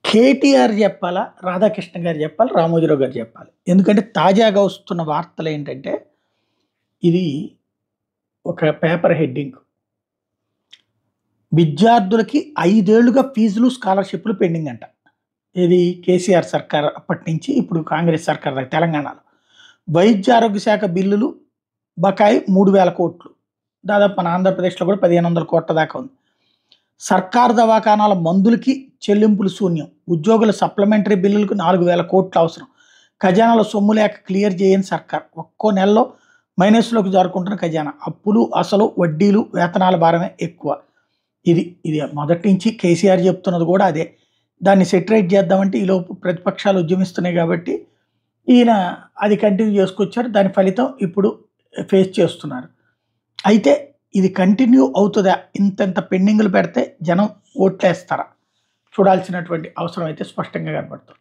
కేటీఆర్ చెప్పాలా? రాధాకృష్ణ గారు చెప్పాలా? రామోజీరావు గారు చెప్పాలి. ఎందుకంటే తాజాగా వస్తున్న వార్తలేంటంటే, ఇది ఒక పేపర్ హెడ్డింగ్. విద్యార్థులకి 5 ఏళ్లుగా ఫీజులు, స్కాలర్‌షిప్‌లు పెండింగ్ అంట. ఇది కేసీఆర్ సర్కార్ అప్పటినుంచి ఇప్పుడు కాంగ్రెస్ సర్కార్ దాకా తెలంగాణలో. వైద్య ఆరోగ్య శాఖ బిల్లులు బకాయి 3000 కోట్లు. దాదాపు మన ఆంధ్రప్రదేశ్‌లో కూడా 1500 కోట్ల దాకా ఉంది. సర్కారు దవాఖానాల మందులకి చెల్లింపులు శూన్యం. ఉద్యోగుల సప్లిమెంటరీ బిల్లులకు 4000 కోట్లు అవసరం. ఖజానాలో సొమ్ము లేక క్లియర్ చేయని సర్కార్. ఒక్కో నెలలో మైనస్‌లోకి జారుకుంటున్న ఖజానా. అప్పులు, అసలు, వడ్డీలు, వేతనాల భారమే ఎక్కువ. ఇది మొదటి నుంచి కేసీఆర్ చెప్తున్నది కూడా అదే. దాన్ని సెటరేట్ చేద్దామంటే ఈలోపు ప్రతిపక్షాలు ఉద్యమిస్తున్నాయి కాబట్టి ఈయన అది కంటిన్యూ చేసుకొచ్చారు. దాని ఫలితం ఇప్పుడు ఫేస్ చేస్తున్నారు. అయితే ఇది కంటిన్యూ అవుతుందా? ఇంతంత పెండింగ్‌లు పెడితే జనం ఓట్లేస్తారా? చూడాల్సినటువంటి అవసరం అయితే స్పష్టంగా కనపడుతుంది.